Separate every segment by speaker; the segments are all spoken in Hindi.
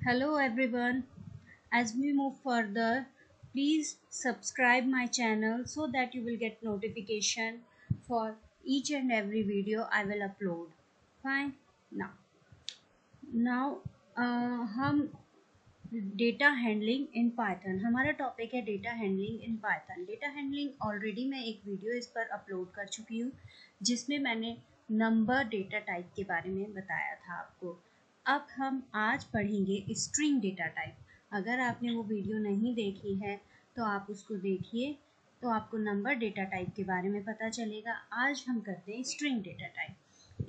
Speaker 1: Hello everyone. As we move further, please subscribe my channel so that you will get notification for each and every video I will upload. Fine. Now हम डेटा हैंडलिंग इन पाइथन, हमारा टॉपिक है data handling in Python. Data handling already मैं एक वीडियो इस पर अपलोड कर चुकी हूँ जिसमें मैंने नंबर डेटा टाइप के बारे में बताया था आपको। अब हम आज पढ़ेंगे स्ट्रिंग डेटा टाइप। अगर आपने वो वीडियो नहीं देखी है तो आप उसको देखिए, तो आपको नंबर डेटा टाइप के बारे में पता चलेगा। आज हम करते हैं string data type.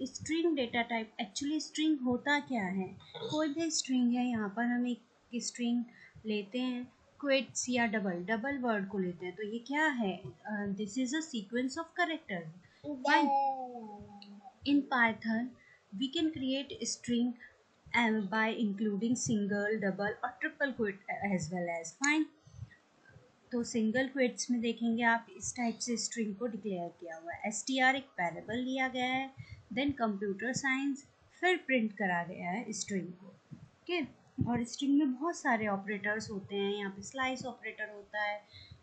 Speaker 1: String data type actually string होता क्या है? कोई भी स्ट्रिंग है, यहाँ पर हम एक स्ट्रिंग लेते हैं, क्विट्स या डबल वर्ड को लेते हैं, तो ये क्या है? This is a sequence of character. In Python we can create string by including single, double और triple quit as well as fine। तो सिंगल क्विट्स में देखेंगे आप, इस टाइप से स्ट्रिंग को डिक्लेयर किया हुआ है। str एक वेरिएबल लिया गया है, देन कंप्यूटर साइंस, फिर प्रिंट करा गया है स्ट्रिंग को। ओके, और स्ट्रिंग में बहुत सारे ऑपरेटर्स होते हैं। यहाँ पे स्लाइस ऑपरेटर होता है,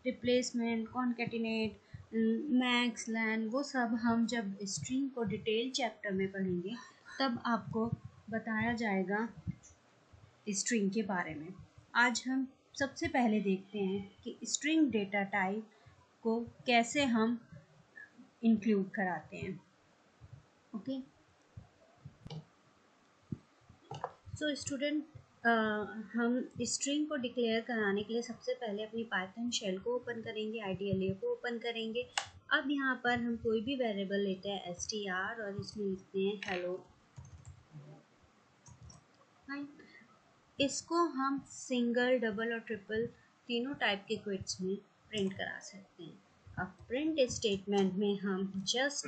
Speaker 1: रिप्लेसमेंट, कॉन्केटिनेट, मैक्स, लैन, वो सब हम जब स्ट्रिंग को डिटेल चैप्टर में पढ़ेंगे तब आपको बताया जाएगा स्ट्रिंग के बारे में। आज हम सबसे पहले देखते हैं कि स्ट्रिंग डेटा टाइप को कैसे हम इंक्लूड कराते हैं। ओके, सो स्टूडेंट, हम स्ट्रिंग को डिक्लेयर कराने के लिए सबसे पहले अपनी पाइथन शेल को ओपन करेंगे, IDLE को ओपन करेंगे। अब यहाँ पर हम कोई भी वेरिएबल लेते हैं str और इसमें लिखते हैं हेलो। इसको हम सिंगल, डबल और ट्रिपल तीनों टाइप के क्विट्स में प्रिंट करा सकते हैं। अब प्रिंट स्टेटमेंट में हम जस्ट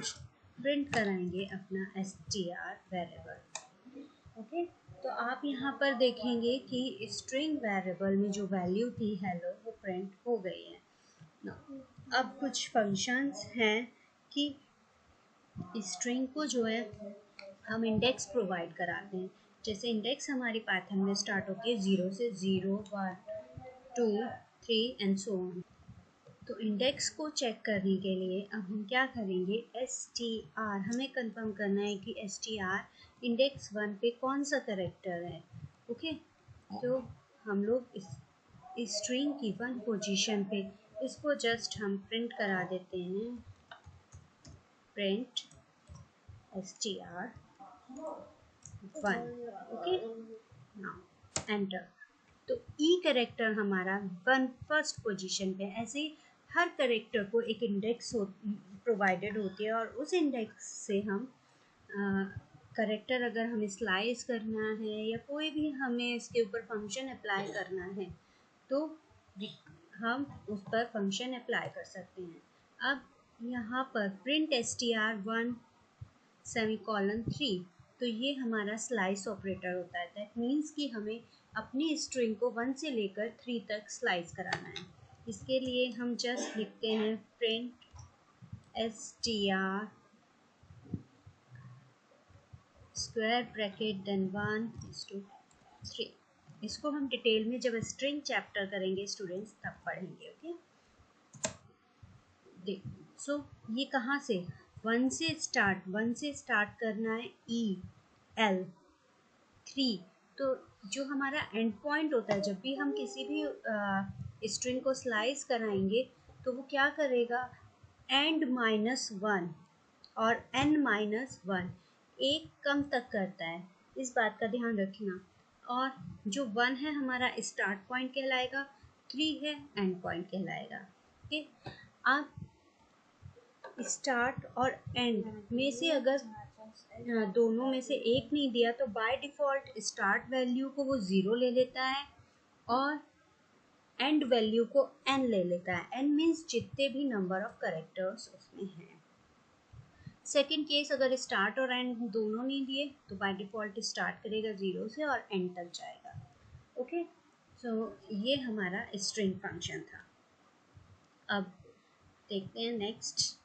Speaker 1: प्रिंट कराएंगे अपना str वेरिएबल। ओके, तो आप यहाँ पर देखेंगे कि स्ट्रिंग वेरिएबल में जो वैल्यू थी हेलो वो प्रिंट हो गई है। अब कुछ फंक्शंस हैं कि स्ट्रिंग को जो है हम इंडेक्स प्रोवाइड कराते हैं। जैसे इंडेक्स हमारी पाइथन में स्टार्ट होती है 0 से 0, 1, 2, 3 एंड सो ऑन। तो इंडेक्स को चेक करने के लिए अब हम क्या करेंगे, str हमें कंफर्म करना है कि str इंडेक्स 1 पे कौन सा करेक्टर है। ओके, तो हम लोग इस स्ट्रिंग की 1 पोजीशन पे इसको जस्ट हम प्रिंट करा देते हैं, print str 1। Okay, now enter. तो ई करेक्टर हमारा 1 फर्स्ट पोजीशन पे। ऐसे हर करेक्टर को एक इंडेक्स प्रोवाइडेड होती है और उस इंडेक्स से हम करेक्टर अगर हमें स्लाइस करना है या कोई भी हमें इसके ऊपर फंक्शन अप्लाई करना है तो हम उस पर फंक्शन अप्लाई कर सकते हैं। अब यहाँ पर प्रिंट str1 सेमीकोलन 3, तो ये हमारा स्लाइस ऑपरेटर होता है। दैट मीन्स कि हमें अपनी स्ट्रिंग को 1 से लेकर 3 तक स्लाइस कराना है। इसके लिए हम जस्ट लिखते हैं print str square bracket then 1:3। इसको हम डिटेल में जब स्ट्रिंग चैप्टर करेंगे स्टूडेंट्स तब पढ़ेंगे। ओके, देख, सो ये कहाँ से 1 से स्टार्ट करना है, EL 3। तो जो हमारा एंड पॉइंट होता है, जब भी हम किसी भी स्ट्रिंग को स्लाइस कराएंगे तो वो क्या करेगा, एंड -1 और n-1 एक कम तक करता है, इस बात का ध्यान रखना। और जो 1 है हमारा स्टार्ट पॉइंट कहलाएगा, 3 है एंड पॉइंट कहलाएगा। ओके, आप स्टार्ट और एंड में से अगर दोनों में से एक नहीं दिया तो बाय डिफ़ॉल्ट स्टार्ट वैल्यू को वो 0 ले लेता है और एंड वैल्यू को n ले लेता है। n मीन्स जितने भी नंबर ऑफ करेक्टर्स उसमें हैं। सेकेंड केस, अगर स्टार्ट और एंड दोनों नहीं दिए तो बाय डिफ़ॉल्ट स्टार्ट करेगा 0 से और एंड तक जाएगा। ओके, सो ये हमारा स्ट्रिंग फंक्शन था। अब देखते हैं नेक्स्ट।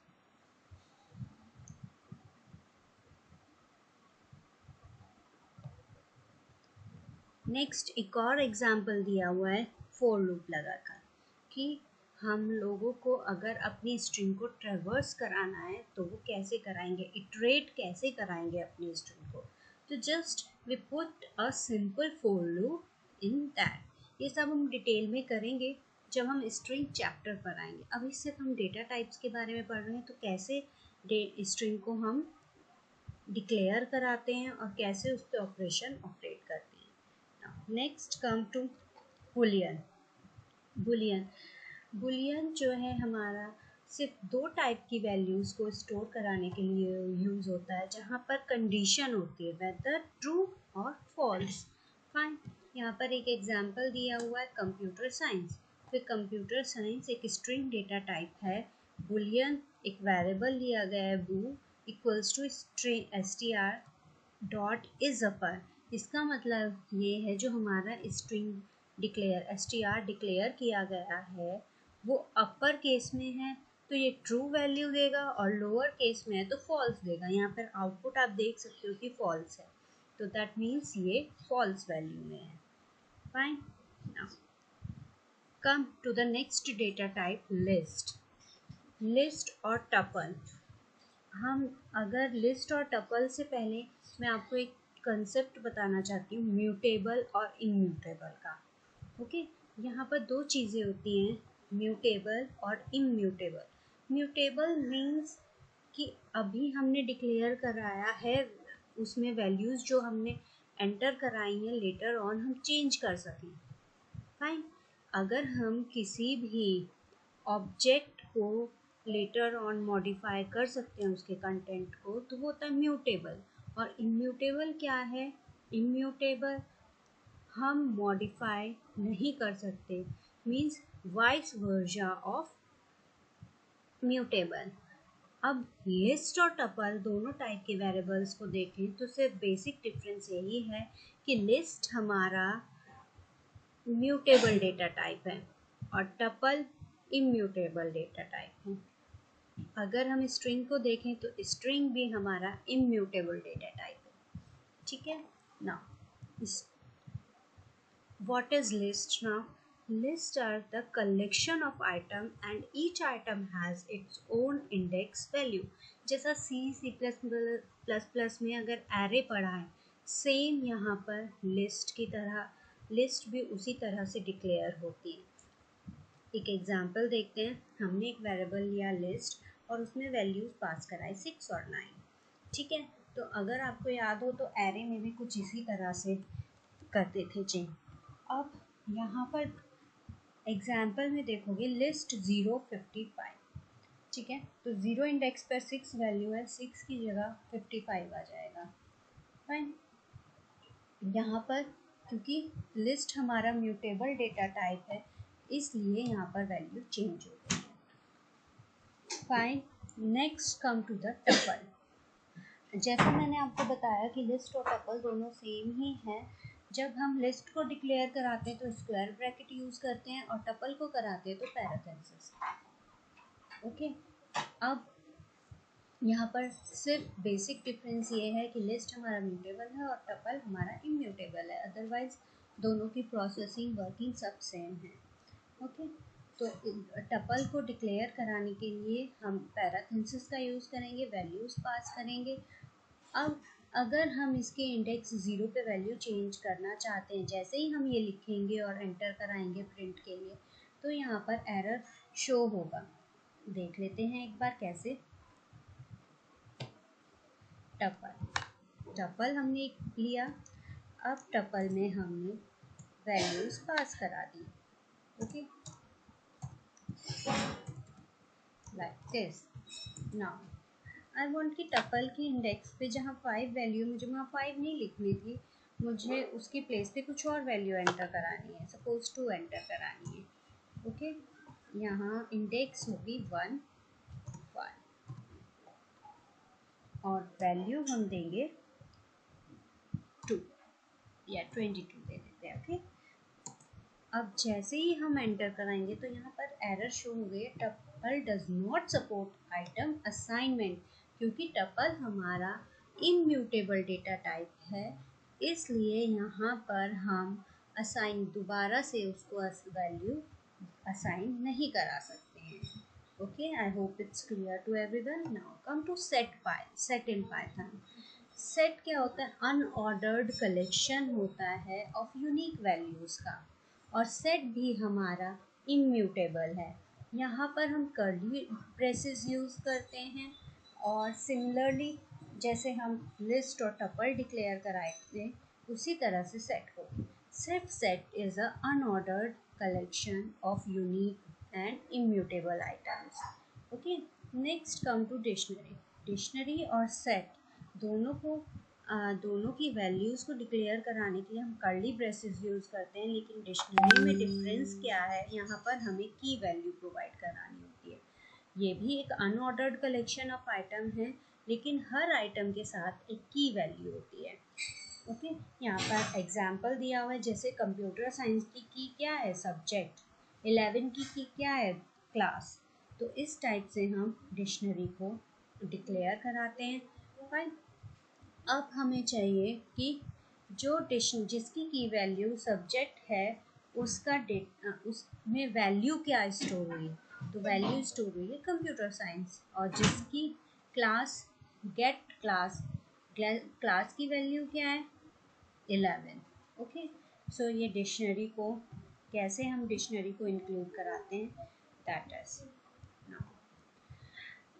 Speaker 1: नेक्स्ट एक और एग्जांपल दिया हुआ है फॉर लूप लगाकर कि हम लोगों को अगर अपनी स्ट्रिंग को ट्रेवर्स कराना है तो वो कैसे कराएंगे, इटरेट कैसे कराएंगे अपनी स्ट्रिंग को। तो just we put a simple for loop in that. ये सब हम डिटेल में करेंगे जब हम स्ट्रिंग चैप्टर पर आएंगे। अभी सिर्फ हम डेटा टाइप्स के बारे में पढ़ रहे हैं, तो कैसे स्ट्रिंग को हम डिक्लेयर कराते हैं और कैसे उस पर ऑपरेशन ऑपरेट करते हैं। Next come to boolean. Boolean boolean जो है हमारा सिर्फ दो टाइप की वैल्यूज़ को स्टोर कराने के लिए यूज़ होता है, जहाँ पर कंडीशन होती है वेदर ट्रू और फॉल्स। फाइन, यहाँ पर एक एग्जांपल दिया हुआ है कंप्यूटर साइंस। फिर कंप्यूटर साइंस एक स्ट्रिंग डेटा टाइप है। बुलियन एक वेरिएबल लिया गया है boo equals to string str dot is upper. इसका मतलब ये है जो हमारा स्ट्रिंग डिक्लेयर str डिक्लेयर किया गया है वो अपर केस में है तो ये ट्रू वैल्यू देगा, और लोअर केस में है तो फॉल्स देगा। यहाँ पर आउटपुट आप देख सकते हो कि फॉल्स है, तो दैट मीन्स ये फॉल्स वैल्यू में है। Fine, now come to the next data type list. List और टपल। हम अगर लिस्ट और टपल से पहले मैं आपको एक कंसेप्ट बताना चाहती हूँ म्यूटेबल और इम्यूटेबल का। ओके, यहाँ पर दो चीज़ें होती हैं, म्यूटेबल और इम्यूटेबल। म्यूटेबल मीन्स कि अभी हमने डिक्लेयर कराया है उसमें वैल्यूज़ जो हमने एंटर कराई हैं लेटर ऑन हम चेंज कर सकें। फाइन, अगर हम किसी भी ऑब्जेक्ट को लेटर ऑन मॉडिफाई कर सकते हैं उसके कंटेंट को, तो वो होता है म्यूटेबल। और इम्यूटेबल क्या है? इम्यूटेबल हम मॉडिफाई नहीं कर सकते, means vice versa of mutable. अब लिस्ट और टपल दोनों टाइप के वेरिएबल्स को देखें तो सिर्फ बेसिक डिफरेंस यही है कि लिस्ट हमारा म्यूटेबल डेटा टाइप है और टपल इम्यूटेबल डेटा टाइप है। अगर हम स्ट्रिंग को देखें तो स्ट्रिंग भी हमारा इम्यूटेबल डेटा टाइप है। ठीक है, now what is list now? Lists are the collection of item and each item has its own index value। जैसा C++ में अगर array पढ़ा है, सेम यहाँ पर लिस्ट की तरह लिस्ट भी उसी तरह से डिक्लेयर होती है। एक एग्जांपल देखते हैं। हमने एक वेरिएबल लिया लिस्ट और उसमें वैल्यूज पास कराए 6 और 9। ठीक है, तो अगर आपको याद हो तो एरे में भी कुछ इसी तरह से करते थे चेंज। अब यहाँ पर एग्जाम्पल में देखोगे लिस्ट 055। ठीक है, तो 0 इंडेक्स पर 6 वैल्यू है, 6 की जगह 55 आ जाएगा। फाइन, यहाँ पर क्योंकि लिस्ट हमारा म्यूटेबल डेटा टाइप है इसलिए यहाँ पर वैल्यू चेंज हो गई है। Fine, next come to the tuple. जैसे मैंने आपको बताया कि लिस्ट और टपल दोनों सेम ही हैं। जब हम लिस्ट को डिक्लेयर कराते हैं तो स्क्वायर ब्रैकेट यूज़ करते हैं और टपल को कराते हैं तो पैरेंथेसिस। ओके, अब यहाँ पर सिर्फ बेसिक डिफरेंस ये है कि लिस्ट हमारा म्यूटेबल है और टपल हमारा इम्यूटेबल है, अदरवाइज दोनों की प्रोसेसिंग वर्किंग सब सेम है। ओके, तो टपल को डिक्लेयर कराने के लिए हम पैरेंथेसिस का यूज़ करेंगे, वैल्यूज़ पास करेंगे। अब अगर हम इसके इंडेक्स 0 पे वैल्यू चेंज करना चाहते हैं, जैसे ही हम ये लिखेंगे और एंटर कराएंगे प्रिंट के लिए, तो यहाँ पर एरर शो होगा। देख लेते हैं एक बार कैसे। टपल हमने लिया, अब टपल में हमने वैल्यूज पास करा दी। Okay, like this. Now I want कि टपल की इंडेक्स पे जहाँ 5 वैल्यू, मुझे वहाँ 5 नहीं लिखनी थी, मुझे उसकी प्लेस पे कुछ और वैल्यू एंटर करानी है, सपोज 2 एंटर करानी है। ओके, यहाँ इंडेक्स होगी 1 और वैल्यू हम देंगे 2 या 22 दे देते हैं। ओके, अब जैसे ही हम एंटर कराएंगे तो यहाँ पर एरर शो हो गई, tuple does not support item assignment, क्योंकि टपल हमारा इम्यूटेबल डेटा टाइप है इसलिए यहाँ पर हम असाइन दोबारा से उसको वैल्यू असाइन नहीं करा सकते हैं। Okay, I hope it's clear to everyone. Now come to set in Python. Set क्या होता है? अनऑर्डर्ड कलेक्शन होता है ऑफ यूनिक वैल्यूज़ का, और सेट भी हमारा इम्यूटेबल है। यहाँ पर हम कर्ली ब्रेसेस यूज़ करते हैं, और सिमिलरली जैसे हम लिस्ट और टपल डिक्लेयर कराए थे उसी तरह से सेट को। सिर्फ set is a unordered collection of unique and immutable items. Okay, next come to dictionary. Dictionary और सेट दोनों की वैल्यूज़ को डिक्लेयर कराने के लिए हम कर्ली ब्रेसेस यूज़ करते हैं, लेकिन डिक्शनरी में डिफरेंस क्या है? यहाँ पर हमें की वैल्यू प्रोवाइड करानी होती है। ये भी एक अनऑर्डर्ड कलेक्शन ऑफ आइटम है, लेकिन हर आइटम के साथ एक की वैल्यू होती है। ओके, यहाँ पर एग्जाम्पल दिया हुआ है, जैसे कंप्यूटर साइंस की क्या है? सब्जेक्ट। 11 की क्या है? क्लास। तो इस टाइप से हम डिक्शनरी को डिक्लेयर कराते हैं। फाइन, अब हमें चाहिए कि जो जिसकी की वैल्यू सब्जेक्ट है उसका उसमें वैल्यू क्या स्टोर हुई? तो वैल्यू स्टोर हुई है कंप्यूटर साइंस, और जिसकी क्लास गेट क्लास की वैल्यू क्या है? 11। ओके, सो ये डिक्शनरी को कैसे हम डिक्शनरी को इंक्लूड कराते हैं, दैट इज।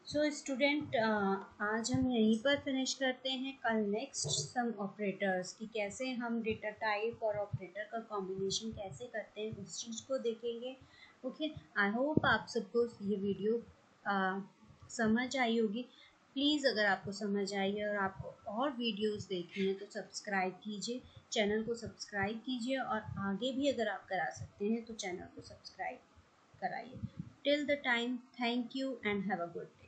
Speaker 1: सो स्टूडेंट, आज हम यहीं पर फिनिश करते हैं। कल नेक्स्ट सम ऑपरेटर्स की कैसे हम डेटा टाइप और ऑपरेटर का कॉम्बिनेशन कैसे करते हैं उस चीज़ को देखेंगे। ओके, आई होप आप सबको ये वीडियो समझ आई होगी। प्लीज़ अगर आपको समझ आई है और आपको और वीडियोस देखनी है तो सब्सक्राइब कीजिए, चैनल को सब्सक्राइब कीजिए, और आगे भी अगर आप करा सकते हैं तो चैनल को सब्सक्राइब कराइए। Till the time, thank you and have a good day.